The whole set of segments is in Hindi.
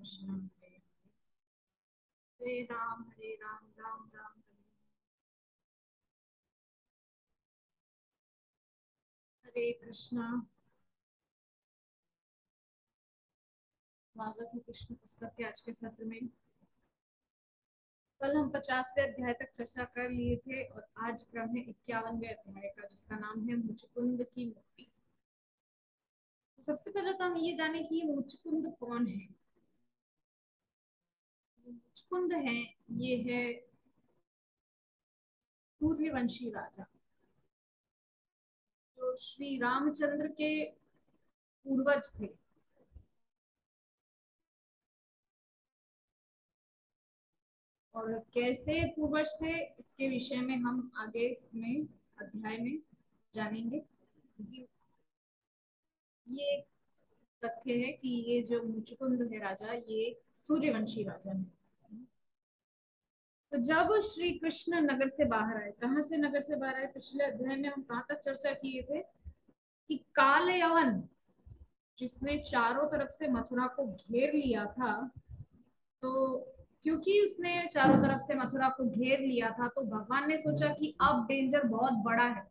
कृष्ण हरे राम राम राम हरे कृष्णा। स्वागत है कृष्ण पुस्तक के आज के सत्र में। कल हम 50वें अध्याय तक चर्चा कर लिए थे और आज क्रम है 51वें अध्याय का, जिसका नाम है मुचकुंद की मुक्ति। तो सबसे पहले तो हम ये जाने कि ये मुचकुंद कौन है। जो मुचकुंद है, ये है सूर्यवंशी राजा, जो श्री रामचंद्र के पूर्वज थे। और कैसे पूर्वज थे, इसके विषय में हम आगे इसमें अध्याय में जानेंगे। क्योंकि ये तथ्य है कि ये जो मुचकुंद है राजा, ये एक सूर्यवंशी राजा है। तो जब श्री कृष्ण नगर से बाहर आए, कहाँ से नगर से बाहर आए, पिछले अध्याय में हम कहाँ तक चर्चा किए थे कि काल यवन जिसने चारों तरफ से मथुरा को घेर लिया था, तो क्योंकि उसने चारों तरफ से मथुरा को घेर लिया था, तो भगवान ने सोचा कि अब डेंजर बहुत बड़ा है।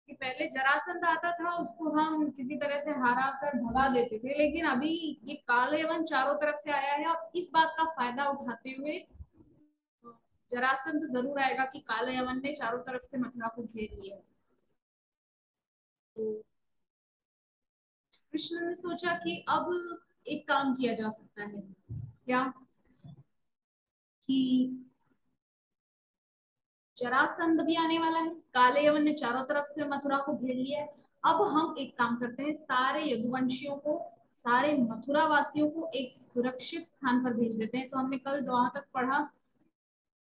कि पहले जरासंध आता था, उसको हम किसी तरह से हरा कर भगा देते थे, लेकिन अभी ये कालयवन चारों तरफ से आया है और इस बात का फायदा उठाते हुए जरासंध जरूर आएगा कि कालयवन ने चारों तरफ से मथुरा को घेर लिया। तो कृष्ण ने सोचा कि अब एक काम किया जा सकता है। क्या? कि जरासंध भी आने वाला है, काले यवन ने चारों तरफ से मथुरा को घेर लिया है। अब हम एक काम करते हैं, सारे यदुवंशियों को, सारे मथुरा वासियों को एक सुरक्षित स्थान पर भेज देते हैं। तो हमने कल वहां तक पढ़ा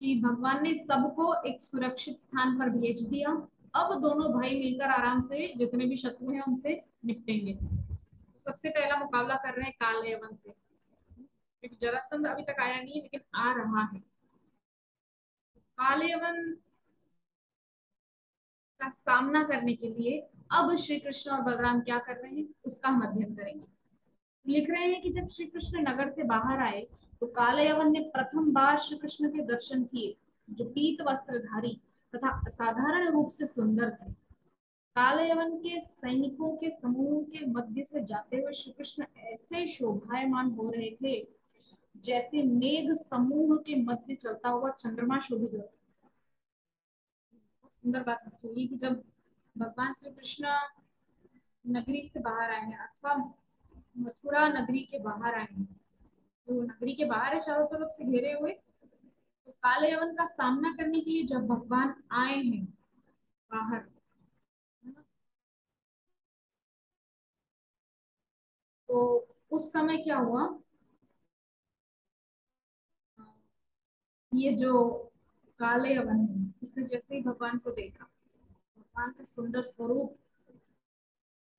कि भगवान ने सबको एक सुरक्षित स्थान पर भेज दिया। अब दोनों भाई मिलकर आराम से जितने भी शत्रु हैं उनसे निपटेंगे। तो सबसे पहला मुकाबला कर रहे हैं काल यवन से, क्योंकि जरासंध अभी तक आया नहीं है लेकिन आ रहा है। काल यवन का सामना करने के लिए अब श्री कृष्ण और बलराम क्या कर रहे हैं, उसका हम अध्ययन करेंगे। लिख रहे हैं कि जब श्री कृष्ण नगर से बाहर आए, तो काले यवन ने प्रथम बार श्री कृष्ण के दर्शन किए, जो पीत वस्त्रधारी तथा असाधारण रूप से सुंदर थे। काले यवन के सैनिकों के समूह के मध्य से जाते हुए श्री कृष्ण ऐसे शोभायमान हो रहे थे, जैसे मेघ समूह के मध्य चलता हुआ चंद्रमा शोभित होता। सुंदर बात होगी कि जब भगवान श्री कृष्ण नगरी से बाहर आए हैं अथवा मथुरा नगरी के बाहर आए हैं, तो नगरी के बाहर है चारों तरफ से घेरे हुए, तो काले यवन का सामना करने के लिए जब भगवान आए हैं बाहर, है ना, तो उस समय क्या हुआ, ये जो काले यवन है, इसने जैसे ही भगवान को देखा, भगवान का सुंदर स्वरूप,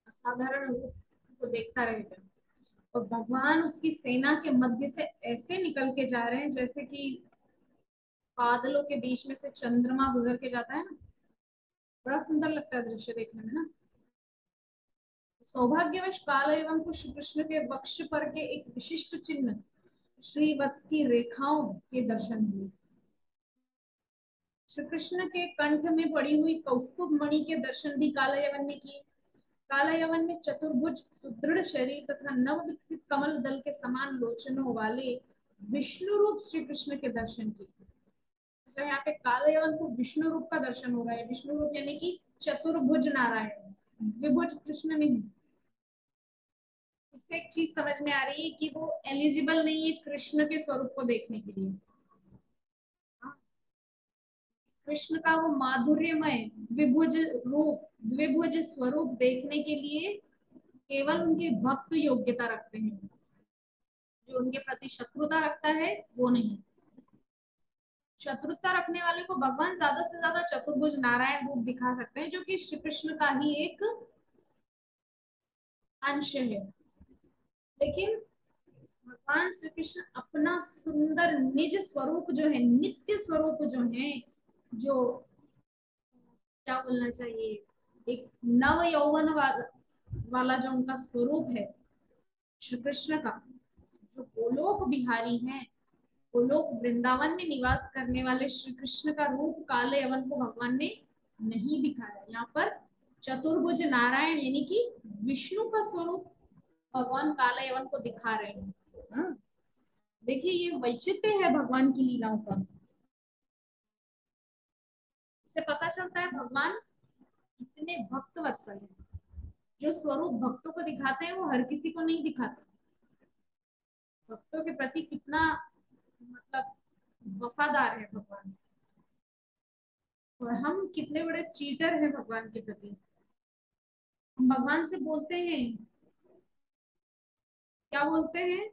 असाधारण रूप को देखता रहेगा। और भगवान उसकी सेना के मध्य से ऐसे निकल के जा रहे हैं जैसे कि बादलों के बीच में से चंद्रमा गुजर के जाता है ना। बड़ा सुंदर लगता है दृश्य देखने में ना। सौभाग्यवश काल एवं को श्री कृष्ण के वक्ष पर के एक विशिष्ट चिन्ह, श्रीवत्स की रेखाओं के दर्शन हुए। श्री कृष्ण के कंठ में पड़ी हुई कौस्तुभ मणि के दर्शन भी कालयवन ने किए। कालयवन ने चतुर्भुज सुदृढ़ शरीर तथा नव विकसित कमल दल के समान लोचनों वाले विष्णु रूप श्री कृष्ण के दर्शन किए। अच्छा, यहाँ पे कालयवन को विष्णु रूप का दर्शन हो रहा है। विष्णु रूप यानी कि चतुर्भुज नारायण, द्विभुज कृष्ण नहीं। इससे एक चीज समझ में आ रही है कि वो एलिजिबल नहीं है कृष्ण के स्वरूप को देखने के लिए। हाँ, कृष्ण का वो माधुर्यमय द्विभुज रूप, द्विभुज स्वरूप देखने के लिए केवल उनके भक्त योग्यता रखते हैं। जो उनके प्रति शत्रुता रखता है वो नहीं। शत्रुता रखने वाले को भगवान ज्यादा से ज्यादा चतुर्भुज नारायण रूप दिखा सकते हैं, जो कि श्री कृष्ण का ही एक अंश है। लेकिन भगवान श्री कृष्ण अपना सुंदर निज स्वरूप जो है, नित्य स्वरूप जो है, जो क्या बोलना चाहिए, एक नव यौवन वाला जो उनका स्वरूप है श्री कृष्ण का, जो गोलोक बिहारी हैं, गोलोक वृंदावन में निवास करने वाले श्री कृष्ण का रूप काले यवन को भगवान ने नहीं दिखाया। यहाँ पर चतुर्भुज नारायण यानी कि विष्णु का स्वरूप भगवान काले यवन को दिखा रहे हैं। हाँ? देखिए ये वैचित्र्य है भगवान की लीलाओं का। इससे पता चलता है भगवान कितने भक्त वत्सल हैं। जो स्वरूप भक्तों को दिखाते हैं वो हर किसी को नहीं दिखाते। भक्तों के प्रति कितना मतलब वफादार है भगवान, और हम कितने बड़े चीटर हैं भगवान के प्रति। हम भगवान से बोलते हैं, क्या बोलते हैं?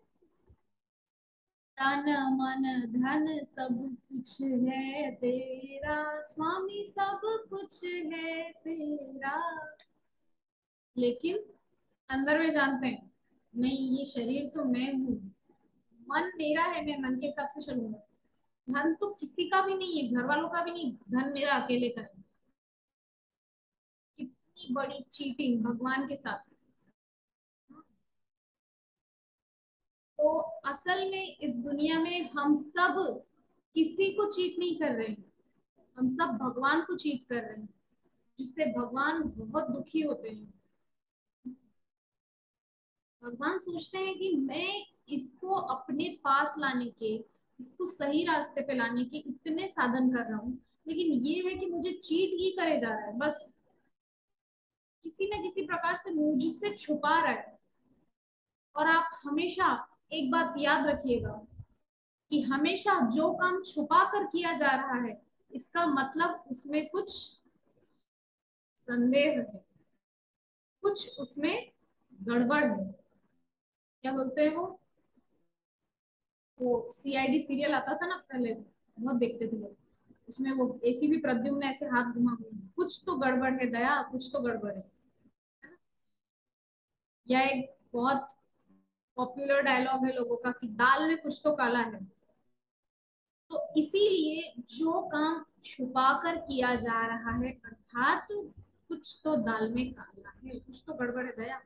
तन मन धन सब कुछ है तेरा स्वामी, सब कुछ है तेरा। लेकिन अंदर में जानते हैं नहीं, ये शरीर तो मैं हूँ, मन मेरा है, मैं मन के हिसाब से चलूंगा। धन तो किसी का भी नहीं है, घर वालों का भी नहीं, धन मेरा अकेले का है। कितनी बड़ी चीटिंग भगवान के साथ। तो असल में इस दुनिया में हम सब किसी को चीट नहीं कर रहे हैं, हम सब भगवान को चीट कर रहे हैं, जिससे भगवान बहुत दुखी होते हैं। भगवान सोचते हैं कि मैं इसको अपने पास लाने के, इसको सही रास्ते पे लाने के इतने साधन कर रहा हूँ, लेकिन ये है कि मुझे चीट ही करे जा रहा है, बस किसी न किसी प्रकार से मुझसे छुपा रहा है। और आप हमेशा एक बात याद रखिएगा कि हमेशा जो काम छुपा कर किया जा रहा है, इसका मतलब उसमें कुछ संदेह है, कुछ उसमें गड़बड़ है। क्या बोलते हैं वो सीआईडी सीरियल आता था ना पहले, बहुत देखते थे लोग, उसमें वो एसीपी प्रद्युम्न ऐसे हाथ घुमा घुमा, कुछ तो गड़बड़ है दया, कुछ तो गड़बड़ है। या एक बहुत पॉपुलर डायलॉग है लोगों का कि दाल में कुछ तो काला है। तो इसीलिए जो काम छुपा कर किया जा रहा है, अर्थात कुछ तो दाल में काला है, कुछ तो गड़बड़ है दया।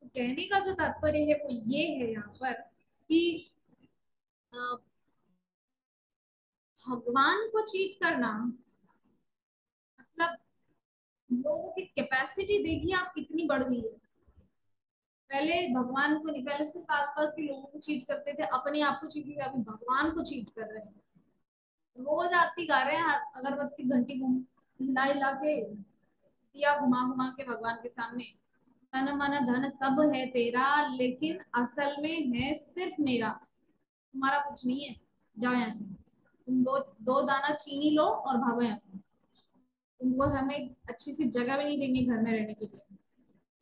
तो कहने का जो तात्पर्य है वो ये है यहाँ पर कि अ, भगवान को चीट करना मतलब, लोगों की कैपेसिटी देखिए आप कितनी बढ़ गई है। पहले भगवान को नहीं, पहले सिर्फ आसपास के लोगों को चीट करते थे, अपने आप को चीट करते थे, अभी भगवान को चीट कर रहे हैं। रोज आरती गा रहे हैं, अगरबत्ती घंटी घूम हिला हिला के, दिया घुमा घुमा के भगवान के सामने, तन मन धन सब है तेरा, लेकिन असल में है सिर्फ मेरा, तुम्हारा कुछ नहीं है। जाओ यहाँ से, तुम दो दो दाना चीनी लो और भागो यहाँ से। तुमको हमें अच्छी सी जगह भी नहीं देंगे घर में रहने के लिए,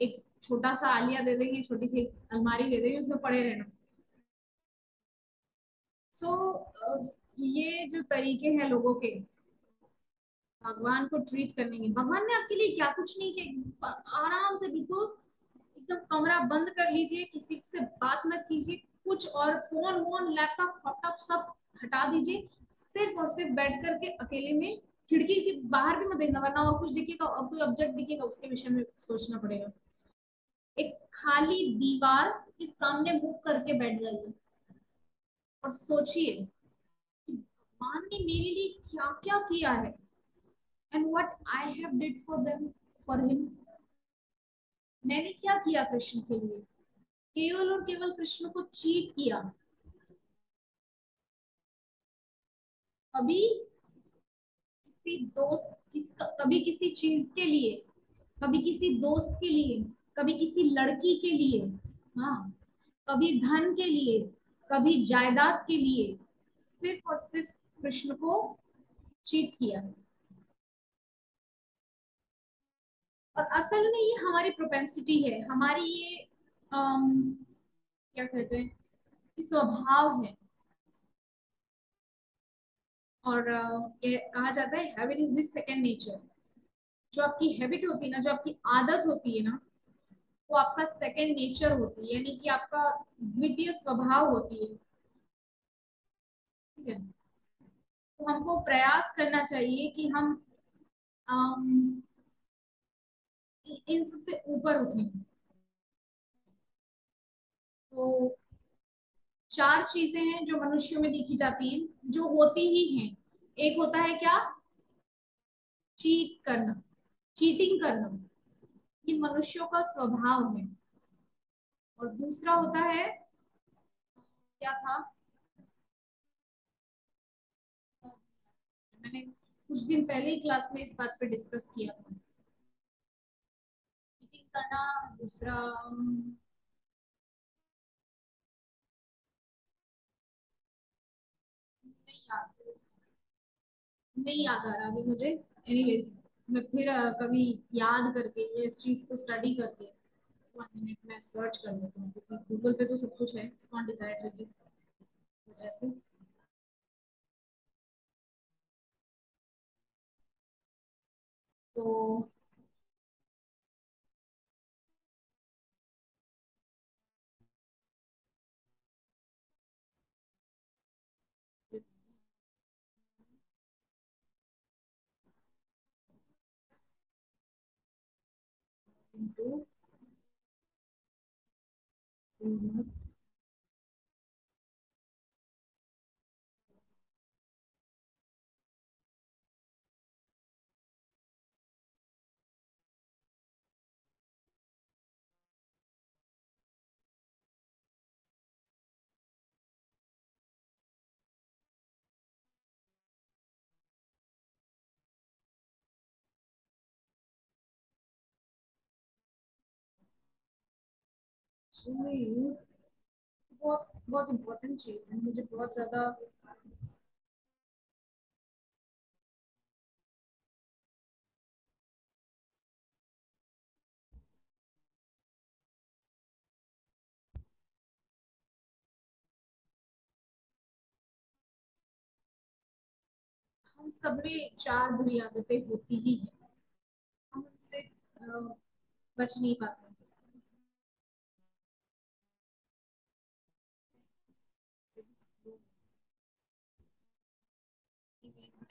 एक छोटा सा आलिया दे देंगे, छोटी सी अलमारी दे देंगे, उसमें पड़े रहना। सो ये जो तरीके हैं लोगों के भगवान को ट्रीट करने के, भगवान ने आपके लिए क्या कुछ नहीं किया। आराम से बिल्कुल एकदम कमरा बंद कर लीजिए, किसी से बात मत कीजिए, कुछ और फोन वोन लैपटॉप वॉपटॉप सब हटा दीजिए, सिर्फ और सिर्फ बैठ करके अकेले में खिड़की के बाहर भी मत देखना, वरना और कुछ दिखेगा और कोई ऑब्जेक्ट दिखेगा उसके विषय में सोचना पड़ेगा। एक खाली दीवार के सामने मुंह करके बैठ जाइए और सोचिए कि भगवान ने मेरे लिए क्या क्या किया है, and what I have did for them, for him. मैंने क्या किया कृष्ण के लिए, केवल और केवल कृष्ण को चीट किया। कभी किसी दोस्त कभी किसी चीज के लिए, कभी किसी दोस्त के लिए, कभी किसी लड़की के लिए, हाँ, कभी धन के लिए, कभी जायदाद के लिए, सिर्फ और सिर्फ कृष्ण को चीट किया। और असल में ये हमारी प्रोपेंसिटी है, हमारी ये क्या कहते हैं, ये स्वभाव है। और ये कहा जाता है habit is this second nature. जो आपकी हैबिट होती है ना, जो आपकी आदत होती है ना, वो आपका सेकंड नेचर होती है, यानी कि आपका द्वितीय स्वभाव होती है। ठीक है, तो हमको प्रयास करना चाहिए कि हम अम, इन सबसे ऊपर उठें। तो चार चीजें हैं जो मनुष्यों में देखी जाती हैं, जो होती ही हैं। एक होता है क्या? चीट करना, चीटिंग करना, ये मनुष्यों का स्वभाव है। और दूसरा होता है, क्या था, मैंने कुछ दिन पहले ही क्लास में इस बात पे डिस्कस किया था। चीटिंग करना, दूसरा नहीं याद, नहीं याद आ रहा अभी मुझे। एनीवेज, मैं फिर कभी याद करके ये इस चीज को स्टडी करके 1 मिनट में सर्च कर लेती हूँ, क्योंकि गूगल पे तो सब कुछ है स्पॉन्डिलाइटिस की वजह से। तो into actually बहुत बहुत इम्पोर्टेंट चीज है, मुझे बहुत ज्यादा। हम सब में चार बुरी आदतें होती ही हैं, हम उनसे बच नहीं पाते।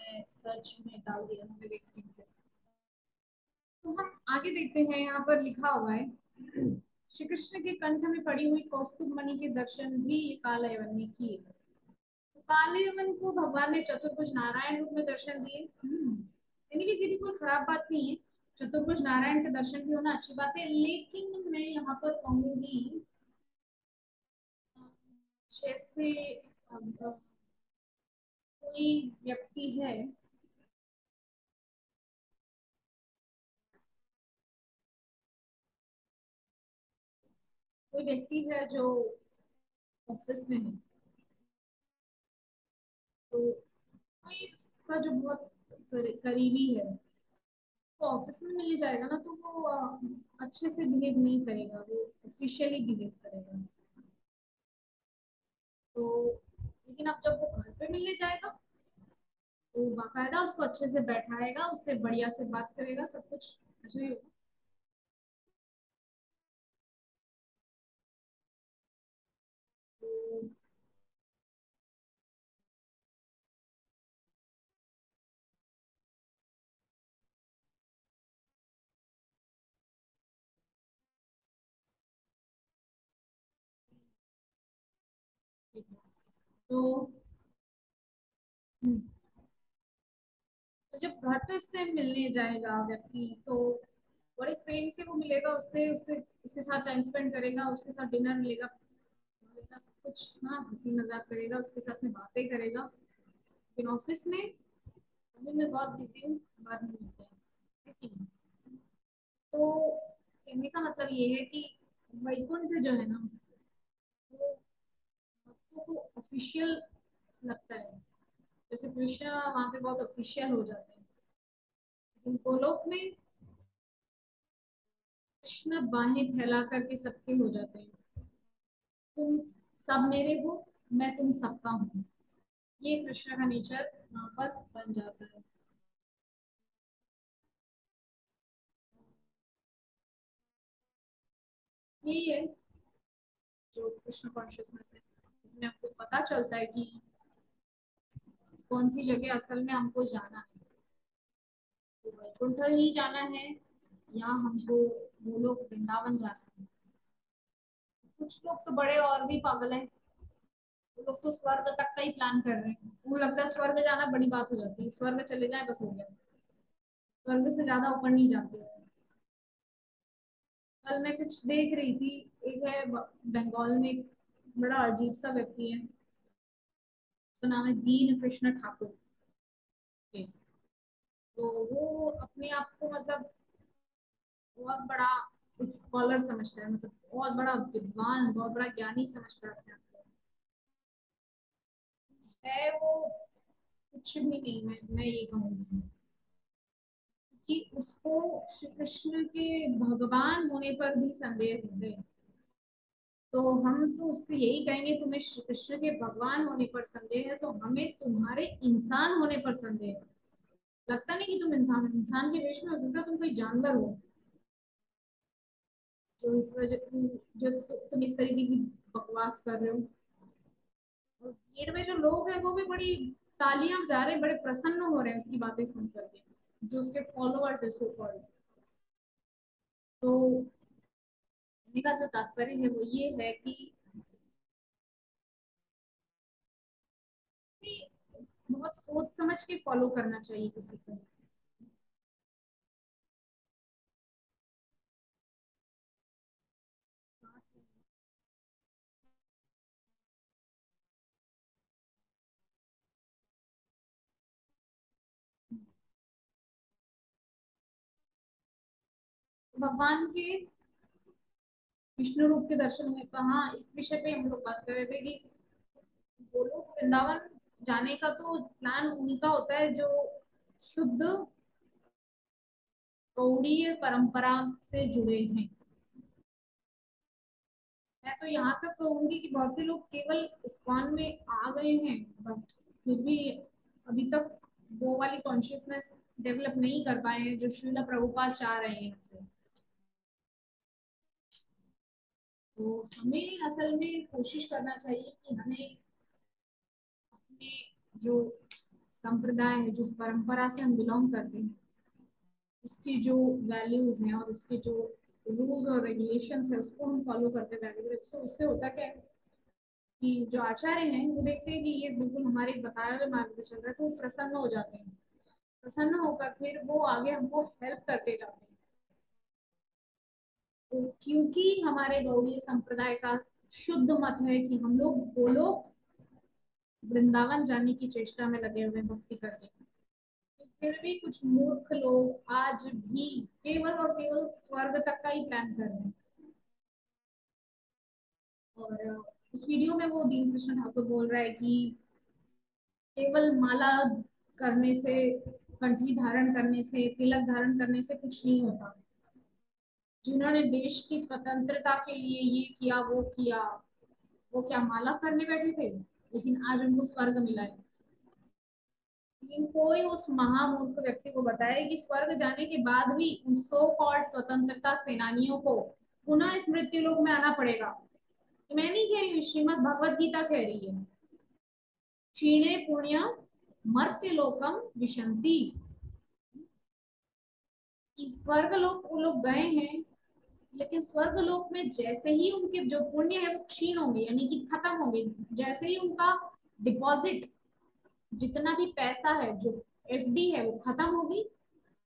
मैं सर्च में डाल दिया, मैं देखती हूँ। तो हम आगे देखते हैं, यहाँ पर लिखा हुआ है, श्री कृष्ण के कंठ में पड़ी हुई कौस्तुभ मणि के दर्शन भी काल यवन ने किए। तो काल यवन को भगवान ने चतुर्भुज नारायण रूप में दर्शन दिए। एनीवेज, ये भी कोई खराब बात नहीं है, चतुर्भुज नारायण के दर्शन भी होना अच्छी बात है, लेकिन मैं यहाँ पर कहूंगी जैसे कोई व्यक्ति है, कोई व्यक्ति है जो ऑफिस में है, तो कोई उसका जो बहुत करीबी है, तो ऑफिस में मिल जाएगा ना, तो वो अच्छे से बिहेव नहीं करेगा, वो ऑफिशियली बिहेव करेगा। तो लेकिन अब जब वो घर पे मिलने जाएगा, तो बाकायदा उसको अच्छे से बैठाएगा, उससे बढ़िया से बात करेगा, सब कुछ अच्छा ही होगा। तो ठीक है। तो हम्म, तो जब घर पे उससे मिलने जाएगा व्यक्ति, तो बड़े प्रेम से वो मिलेगा उससे, उससे उसके साथ टाइम स्पेंड करेगा, उसके साथ डिनर मिलेगा, अपना सब कुछ, हाँ, हंसी मजाक करेगा, उसके साथ में बातें करेगा। लेकिन ऑफिस में अभी मैं बहुत बिजी हूँ, बाद में मिलते हैं, है कि नहीं? तो कहने का मतलब ये है कि वैकुंठ जो है ना, वो भक्तों को ऑफिशियल लगता है, जैसे कृष्ण वहां पे बहुत ऑफिशियल हो जाते हैं, लेकिन गोलोक में कृष्ण बाहें फैला करके सबके हो जाते हैं। तुम सब मेरे हो, मैं तुम सबका हूँ, ये कृष्ण का नेचर वहां पर बन जाता है। यही है जो कृष्ण कॉन्शियसनेस है, इसमें हमको पता चलता है कि कौन सी जगह असल में हमको जाना है, तो वैकुंठ ही जाना है या हमको गोलोक वृंदावन जाना है। कुछ लोग तो बड़े और भी पागल हैं, वो लोग तो स्वर्ग तक का ही प्लान कर रहे हैं, उनको लगता है स्वर्ग जाना बड़ी बात हो जाती है, स्वर्ग चले जाए बस हो गया, स्वर्ग से ज्यादा ऊपर नहीं जाते। कल मैं कुछ देख रही थी, एक है बंगाल में एक बड़ा अजीब सा व्यक्ति है, उसका नाम है दीन कृष्ण ठाकुर। तो वो अपने आप को मतलब बहुत बड़ा एक स्कॉलर समझता है, मतलब बहुत बड़ा विद्वान, बहुत बड़ा ज्ञानी समझता है अपने आप को। है वो कुछ भी नहीं, मैं ये कहूंगी कि उसको श्री कृष्ण के भगवान होने पर भी संदेह है। तो हम तो उससे यही कहेंगे, तुम्हें श्री कृष्ण के भगवान होने पर संदेह है तो हमें तुम्हारे इंसान होने पर संदेह है। लगता नहीं कि तुम इंसान के वेश में हो सकता, तुम कोई जानवर हो जो इस वजह जो तुम इस तरीके की बकवास कर रहे हो। और भीड़ में जो लोग हैं वो भी बड़ी तालियां बजा रहे हैं, बड़े प्रसन्न हो रहे हैं उसकी बातें सुन करके, जो उसके फॉलोअर्स है सो कॉल्ड। तो कहने का जो तात्पर्य है वो ये है कि बहुत सोच समझ के फॉलो करना चाहिए किसी को। भगवान के विष्णु रूप के दर्शन हुए, कहाँ इस विषय पे हम लोग बात कर रहे थे कि गोलोक वृंदावन जाने का तो प्लान उन्हीं का होता है जो शुद्ध गौड़ीय परंपरा से जुड़े हैं। मैं तो यहाँ तक कहूंगी कि बहुत से लोग केवल इस्कॉन में आ गए हैं, बट फिर भी अभी तक वो वाली कॉन्शियसनेस डेवलप नहीं कर पाए हैं जो श्रील प्रभुपाद चाह रहे हैं हमसे। तो हमें असल में कोशिश करना चाहिए कि हमें अपने जो संप्रदाय है, जिस परंपरा से हम बिलोंग करते हैं, उसकी जो वैल्यूज हैं और उसके जो रूल्स और रेगुलेशंस है उसको हम फॉलो करते हुए आगे बढ़े। तो उससे होता क्या है कि जो आचार्य हैं वो देखते हैं कि ये बिल्कुल हमारे बताए हुए मार्ग पे चल रहा है, तो वो प्रसन्न हो जाते हैं। प्रसन्न होकर फिर वो आगे हमको हेल्प करते जाते हैं। तो क्योंकि हमारे गौड़ीय संप्रदाय का शुद्ध मत है कि हम लोग गोलोक वृंदावन जाने की चेष्टा में लगे हुए हैं भक्ति करने में, तो फिर भी कुछ मूर्ख लोग आज भी केवल और केवल स्वर्ग तक का ही प्लान कर रहे हैं। और उस वीडियो में वो दीन कृष्ण ठाकुर बोल रहा है कि केवल माला करने से, कंठी धारण करने से, तिलक धारण करने से कुछ नहीं होता। जिन्होंने देश की स्वतंत्रता के लिए ये किया वो किया, वो क्या माला करने बैठे थे, लेकिन आज उनको स्वर्ग मिला है। लेकिन कोई उस महामूर्ख व्यक्ति को बताए कि स्वर्ग जाने के बाद भी उन सो कॉल्ड स्वतंत्रता सेनानियों को पुनः इस मृत्यु लोक में आना पड़ेगा। मैं नहीं कह रही हूँ, श्रीमद भगवत गीता कह रही है, क्षीणे पुण्य मर्त्य लोकम विशंति, कि स्वर्ग लोक वो लोग गए हैं, लेकिन स्वर्ग लोक में जैसे ही उनके जो पुण्य है वो क्षीण होंगे, यानी कि खत्म होंगे। जैसे ही उनका डिपॉजिट, जितना भी पैसा है, जो एफडी है वो खत्म होगी,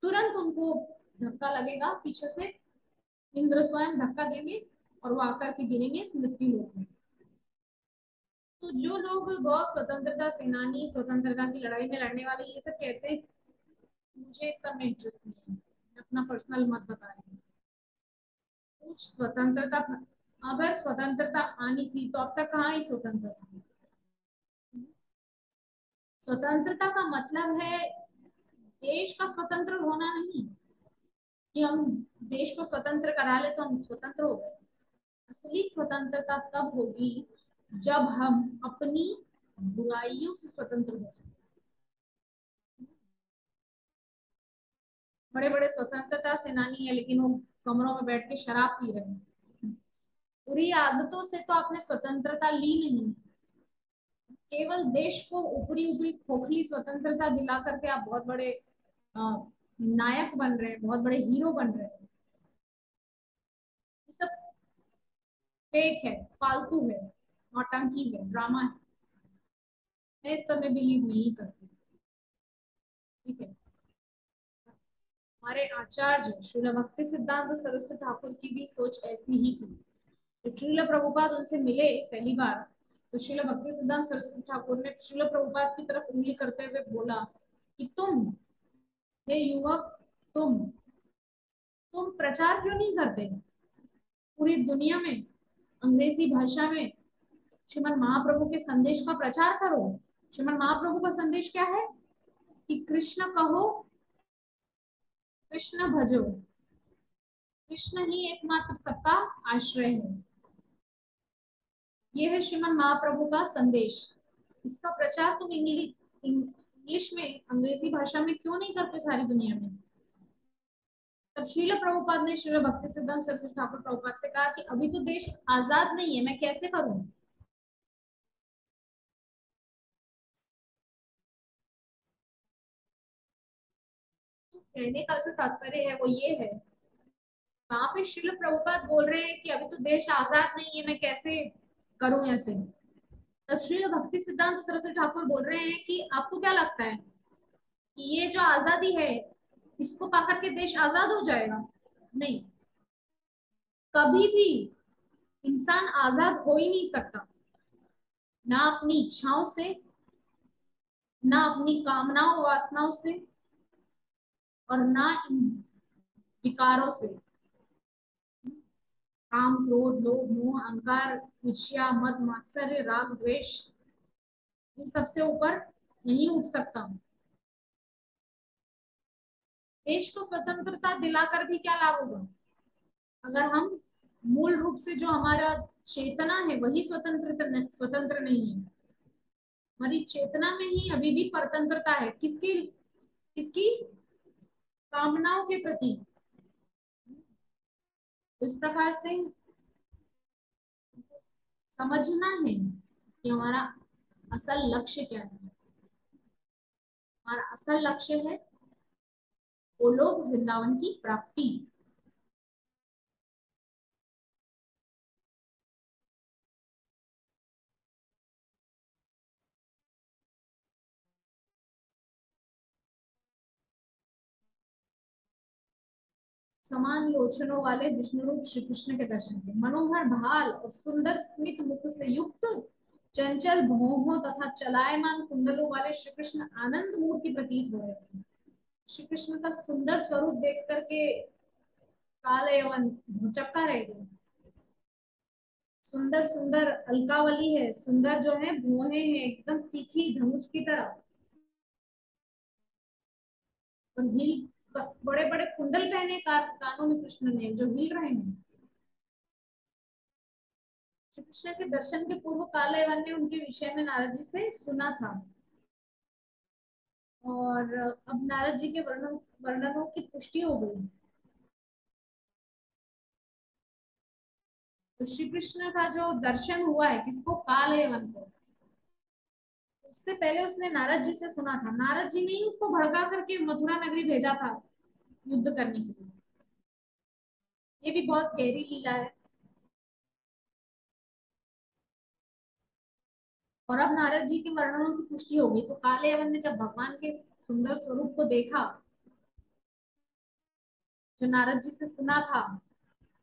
तुरंत उनको धक्का लगेगा पीछे से, इंद्र स्वयं धक्का देंगे और वो आकर के गिरेंगे इस मृत्यु लोक में। तो जो लोग गौ स्वतंत्रता सेनानी, स्वतंत्रता की लड़ाई में लड़ने वाले ये सब कहते हैं, मुझे इस सब में इंटरेस्ट नहीं है, मैं अपना पर्सनल मत बता रही हूँ। कुछ स्वतंत्रता, अगर स्वतंत्रता आनी थी तो अब तक कहाँ ही स्वतंत्रता है। स्वतंत्रता का मतलब है देश का स्वतंत्र होना नहीं, कि हम देश को स्वतंत्र करा ले तो हम स्वतंत्र हो गए। असली स्वतंत्रता तब होगी जब हम अपनी बुराइयों से स्वतंत्र हो सके। बड़े बड़े स्वतंत्रता सेनानी है लेकिन वो कमरों में बैठ के शराब पी रहे हैं। बुरी आदतों से तो आपने स्वतंत्रता ली नहीं, केवल देश को ऊपरी ऊपरी खोखली स्वतंत्रता दिला करके आप बहुत बड़े नायक बन रहे हैं, बहुत बड़े हीरो बन रहे हैं। ये सब फेक है, फालतू है, नौटंकी है, ड्रामा है। मैं इस समय बिलीव नहीं करती। ठीक है। हमारे आचार्य श्रील भक्ति सिद्धांत सरस्वती ठाकुर की भी सोच ऐसी ही थी। जब श्रील प्रभुपाद उनसे मिले पहली बार, तो श्रील भक्ति सिद्धांत सरस्वती ठाकुर ने श्रील प्रभुपाद की तरफ उंगली करते हुए बोला कि तुम, हे युवक, तुम प्रचार क्यों नहीं करते पूरी दुनिया में, अंग्रेजी भाषा में श्रीमद महाप्रभु के संदेश का प्रचार करो। श्रीमद महाप्रभु का संदेश क्या है कि कृष्ण कहो, कृष्ण भजो, कृष्ण ही एकमात्र सबका आश्रय है। ये है श्रीमद महाप्रभु का संदेश। इसका प्रचार तुम इंग्लिश में, अंग्रेजी भाषा में क्यों नहीं करते सारी दुनिया में। तब श्रील प्रभुपाद ने श्रील भक्ति सिद्धांत सरस्वती ठाकुर प्रभुपाद से कहा कि अभी तो देश आजाद नहीं है, मैं कैसे करूं। तो कहने का जो तात्पर्य है वो ये है, वहां पे श्रील प्रभुपाद बोल रहे हैं कि अभी तो देश आजाद नहीं है, मैं कैसे करूं ऐसे। तब श्रील भक्ति सिद्धांत सरस्वती ठाकुर बोल रहे हैं कि आपको क्या लगता है कि ये जो आजादी है, इसको पाकर के देश आजाद हो जाएगा? नहीं, कभी भी इंसान आजाद हो ही नहीं सकता, ना अपनी इच्छाओं से, ना अपनी कामनाओं वासनाओं से, और ना इन विकारों से। काम, क्रोध, लोभ, मोह, अहंकार, ईर्ष्या, मद, मात्सर्य, राग, द्वेष, इन सबसे ऊपर नहीं उठ सकता। देश को स्वतंत्रता दिलाकर भी क्या लाभ होगा, अगर हम मूल रूप से जो हमारा चेतना है वही स्वतंत्र नहीं है। हमारी चेतना में ही अभी भी परतंत्रता है, किसकी, किसकी, कामनाओं के प्रति। इस प्रकार से समझना है कि हमारा असल लक्ष्य क्या है। हमारा असल लक्ष्य है गोलोक वृंदावन की प्राप्ति। समान लोचनों वाले विष्णु रूप श्री कृष्ण के दर्शन के, मनोहर भाल और सुंदर स्मित मुख से युक्त, चंचल भौहों तथा चलायमान कुंडलों वाले श्री कृष्ण आनंद मूर्ति प्रतीत हो रहे थे। श्री कृष्ण का सुंदर स्वरूप देख करके काले यवन भुचक्का रह गए। सुंदर सुंदर अलकावली है, सुंदर जो है भुहें हैं एकदम तीखी धनुष की तरह, और हिल, बड़े बड़े कुंडल पहने कानों में कृष्ण ने जो हिल रहे हैं। श्री कृष्ण के दर्शन के पूर्व कालयवन ने उनके विषय में नारद जी से सुना था, और अब नारद जी के वर्णनों की पुष्टि हो गई। तो श्री कृष्ण का जो दर्शन हुआ है किसको, कालयवन को, उससे पहले उसने नारद जी से सुना था। नारद जी ने ही उसको भड़का करके मथुरा नगरी भेजा था युद्ध करने के लिए। ये भी बहुत गहरी लीला है। और अब नारद जी के वर्णनों की पुष्टि हो गई, तो कालयवन ने जब भगवान के सुंदर स्वरूप को देखा, जो नारद जी से सुना था,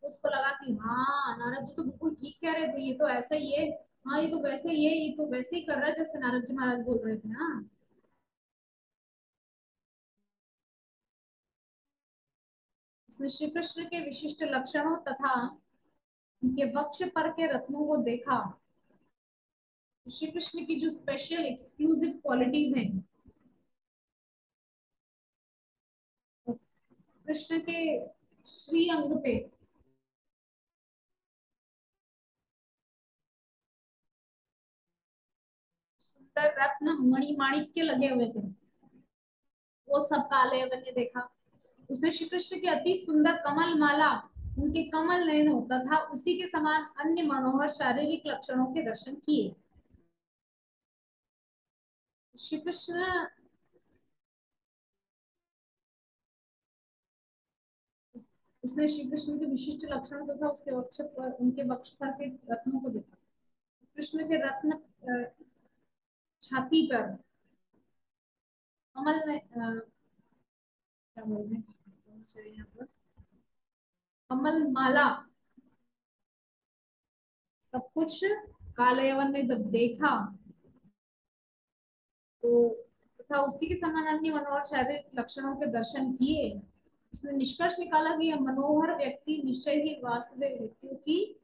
तो उसको लगा कि हाँ, नारद जी तो बिल्कुल ठीक कह रहे थे, ये तो ऐसा ही है। हाँ, ये तो वैसे ही है, ये तो वैसे ही कर रहा है जैसे नारद जी महाराज बोल रहे थे। हाँ, उसने श्री कृष्ण के विशिष्ट लक्षणों तथा उनके वक्ष पर के रत्नों को देखा। श्री कृष्ण की जो स्पेशल एक्सक्लूसिव क्वालिटीज हैं, कृष्ण के श्री अंग पे सुंदर रत्न मणि माणिक्य लगे हुए थे, वो सब कालयवन ने देखा। उसने श्री कृष्ण की अति सुंदर कमल माला, उनके कमल नयनों तथा उसी के समान अन्य मनोहर शारीरिक लक्षणों के दर्शन किए। श्री कृष्ण, उसने श्री कृष्ण के विशिष्ट लक्षणों तथा उसके वक्ष पर, उनके वक्ष पर के रत्नों को देखा। कृष्ण के रत्न छाती पर कमल ने क्या बोलते हैं चाहिए यहाँ पर, कमल माला सब कुछ काले यवन ने जब देखा तो तथा उसी के समान अन्य मनोहर शारीरिक लक्षणों के दर्शन किए, उसने निष्कर्ष निकाला कि यह मनोहर व्यक्ति निश्चय ही वासुदेव है, क्योंकि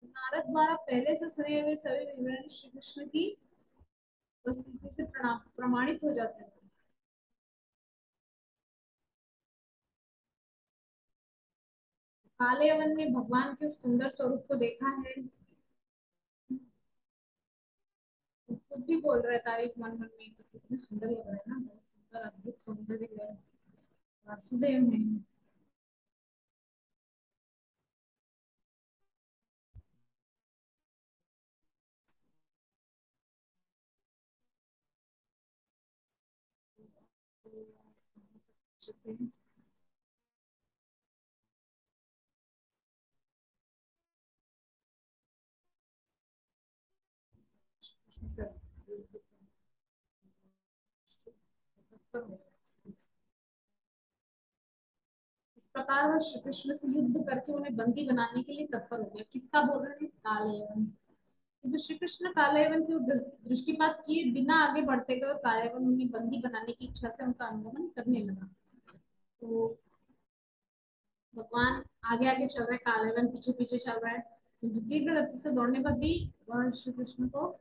नारद द्वारा पहले से सुने हुए सभी विवरण श्री कृष्ण की उपस्थिति से प्रमाणित हो जाते हैं। काले यवन ने भगवान के उस सुंदर स्वरूप को देखा है, वो खुद भी बोल रहा है तारीफ मन मन में, तो कितने सुंदर लग रहा है ना, बहुत सुंदर अद्भुत सौंदर्य है वासुदेव में। इस प्रकार वह श्री कृष्ण से युद्ध करके उन्हें बंदी बनाने के लिए तत्पर हो गया। किसका बोल रहे हैं? कालयवन। तो श्री कृष्ण कालयवन की ओर दृष्टिपात किए बिना आगे बढ़ते गए, कालयवन उन्हें बंदी बनाने की इच्छा से उनका अनुगमन करने लगा। तो भगवान आगे आगे चल रहे, कालयवन पीछे पीछे चल रहा है, तो तीव्र गति से दौड़ने पर भी वह श्री कृष्ण को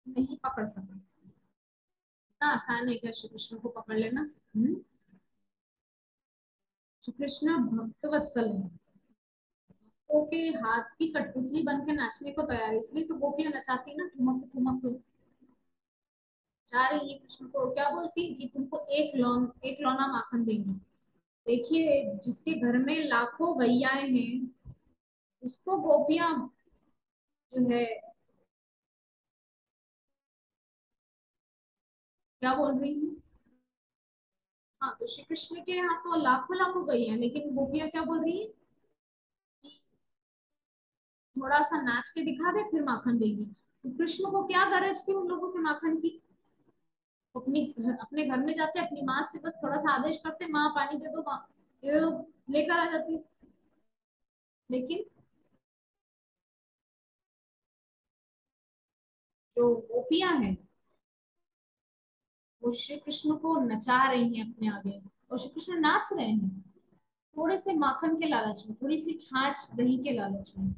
नहीं पकड़ सका। इतना आसान है क्या श्री कृष्ण को पकड़ लेना? श्री कृष्ण भक्त वत्सल है, गोपियों के हाथ की कठपुतली बन के नाचने को तैयार है, इसलिए तो गोपियां नचाती ना, ठुमक ठुमक जा रही है कृष्ण को, क्या बोलती है कि तुमको एक लौना माखन देंगी। देखिए, जिसके घर में लाखों गैयाएं हैं उसको गोपियां जो है क्या बोल रही है। हाँ, तो श्री कृष्ण के यहाँ तो लाखों लाखों गैया हैं, लेकिन गोपियां क्या बोल रही है कि थोड़ा सा नाच के दिखा दे फिर माखन देगी। तो कृष्ण को क्या गरज थी उन लोगों के माखन की? अपने घर में जाते अपनी माँ से बस थोड़ा सा आदेश करते, माँ पानी दे दो, माँ दे दो, लेकर आ जाती। लेकिन जो गोपियां हैं वो श्री कृष्ण को नचा रही हैं अपने आगे, और श्री कृष्ण नाच रहे हैं थोड़े से माखन के लालच में, थोड़ी सी छाछ दही के लालच में।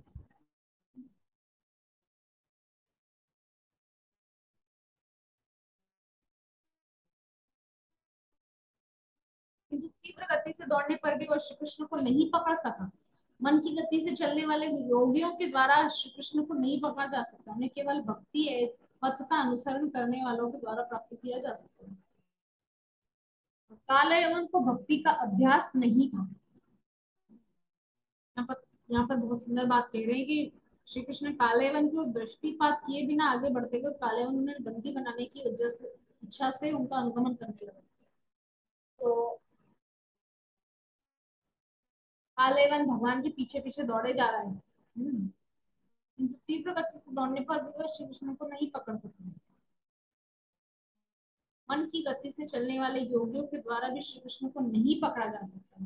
किंतु तीव्र गति से दौड़ने पर भी वह श्री कृष्ण को नहीं पकड़ सका। मन की गति से चलने वाले योगियों के द्वारा श्री कृष्ण को नहीं पकड़ा जा सकता, उन्हें केवल भक्ति पथ का अनुसरण करने वालों के द्वारा प्राप्त किया जा सकता है। काले यवन को भक्ति का अभ्यास नहीं था। यहाँ पर बहुत सुंदर बात कह रहे हैं कि श्री कृष्ण काले यवन की ओर दृष्टिपात किए बिना आगे बढ़ते गए, काले यवन उन्हें बंदी बनाने की वजह से इच्छा से उनका अनुगमन करने लगा। तो काले यवन भगवान के पीछे पीछे दौड़े जा रहा है, किंतु तीव्र गति से दौड़ने पर भी वह श्री कृष्ण को नहीं पकड़ सके। मन की गति से चलने वाले योगियों के द्वारा भी श्री कृष्ण को नहीं पकड़ा जा सकता।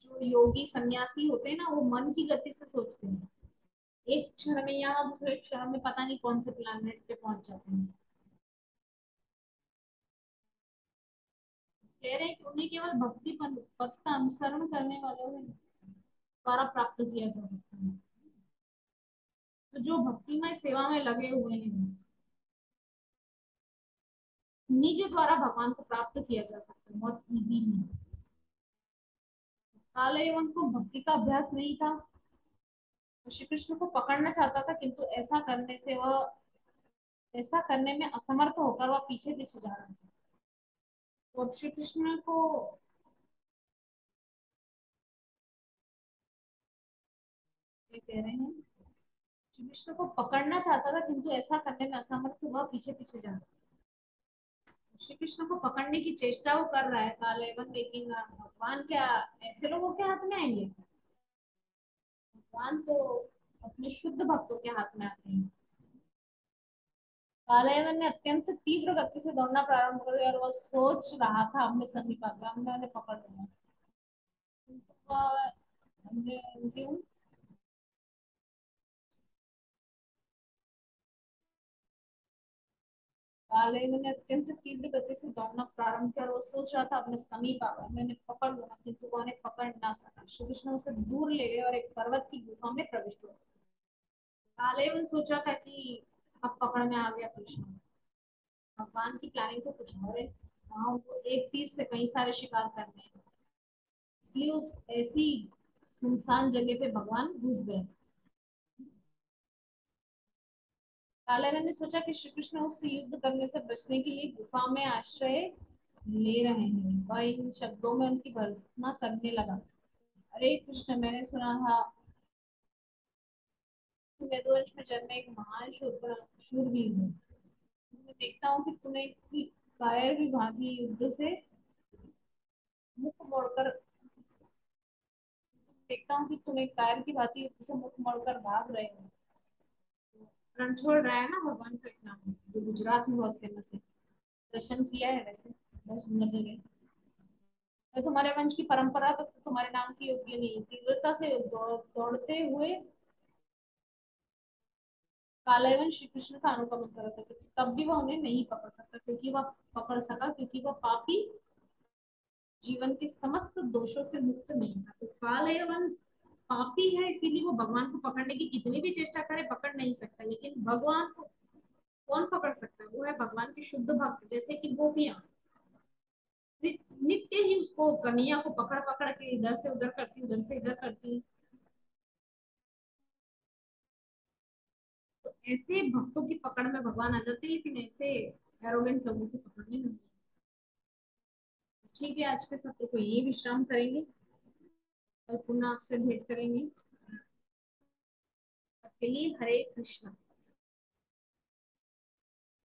जो योगी सन्यासी होते हैं ना, वो मन की गति से सोचते हैं, एक क्षण में यहाँ दूसरे क्षण में पता नहीं कौन से प्लानेट पे पहुंच जाते हैं। कह रहे हैं कि उन्हें केवल भक्ति पथ का अनुसरण करने वालों द्वारा प्राप्त किया जा सकता है। तो जो भक्तिमय सेवा में लगे हुए हैं उन्हीं के द्वारा भगवान को प्राप्त किया जा सकता है बहुत इजीली। काले यवन को भक्ति का अभ्यास नहीं था, वो श्री कृष्ण को पकड़ना चाहता था, किंतु ऐसा करने में असमर्थ होकर वह पीछे पीछे जा रहा था। तो अब श्री कृष्ण को ये कह रहे हैं, श्री कृष्ण को पकड़ना चाहता था किंतु ऐसा करने में असमर्थ हुआ, पीछे पीछे जा रहा था। श्री कृष्ण को पकड़ने की चेष्टा वो कर रहा है कालेवन, लेकिन भगवान क्या ऐसे लोगों के हाथ में आएंगे? भगवान तो अपने शुद्ध भक्तों के हाथ में आते हैं। कालयवन ने अत्यंत तीव्र गति से दौड़ना प्रारंभ कर दिया और वह सोच रहा था अब मैं समीप आ गया, अब मैं उन्हें पकड़ लूंगा। किंतु वह ज्यों कालयवन ने अत्यंत तीव्र गति से दौड़ना प्रारंभ किया और वो सोच रहा था अब मैं समीप आ गया, मैं उन्हें पकड़ लूंगा, किंतु वह उन्हें पकड़ ना सका। श्री कृष्ण उसे दूर ले गए और एक पर्वत की गुफा में प्रविष्ट हुए। कालयवन सोच रहा था कि अब पकड़ में आ गया कृष्ण। भगवान की प्लानिंग तो कुछ और है। वहां उनको एक तीर से कई सारे शिकार करने हैं, इसलिए उस ऐसी सुनसान जगह पे भगवान घुस गए। कालावन ने सोचा कि श्री कृष्ण उससे युद्ध करने से बचने के लिए गुफा में आश्रय ले रहे हैं। वह इन शब्दों में उनकी भर्त्सना करने लगा। अरे कृष्ण, मैंने सुना था तुम यदुवंश में जन्मे एक महान शूरवीर हो। मैं देखता हूँ कि तुम्हें की कायर भी भांति युद्ध से मुख मोड़कर देखता हूँ कि तुम एक कायर की भांति युद्ध से मुख मोड़कर भाग रहे हो। रणछोड़ रहा है ना भगवान का एक नाम, जो गुजरात में बहुत फेमस है। दर्शन किया है वैसे, बहुत सुंदर जगह है। मैं तुम्हारे वंश की परंपरा तो तुम्हारे नाम की योग्य नहीं। तीव्रता से दौड़ते हुए कालायवन श्री कृष्ण का अनुगमन कर रहा था, तब भी वह उन्हें नहीं पकड़ सकता, क्योंकि वह पकड़ सका क्योंकि वह पापी जीवन के समस्त दोषों से मुक्त नहीं था। तो कालयवन पापी है, इसीलिए वो भगवान को पकड़ने की कितनी भी चेष्टा करे पकड़ नहीं सकता। लेकिन भगवान को कौन पकड़ सकता है? वो है भगवान के शुद्ध भक्त, जैसे कि गोपियां नित्य ही उसको कन्हैया को पकड़ पकड़ के इधर से उधर करती, उधर से इधर करती। तो ऐसे भक्तों की पकड़ में भगवान आ जाते हैं, लेकिन ऐसे एरोगेंट लोगों की पकड़ में नहीं। ठीक है, आज के सत्र को यही विश्राम करेंगे और पुनः आपसे भेंट करेंगे। तब के लिए हरे कृष्णा।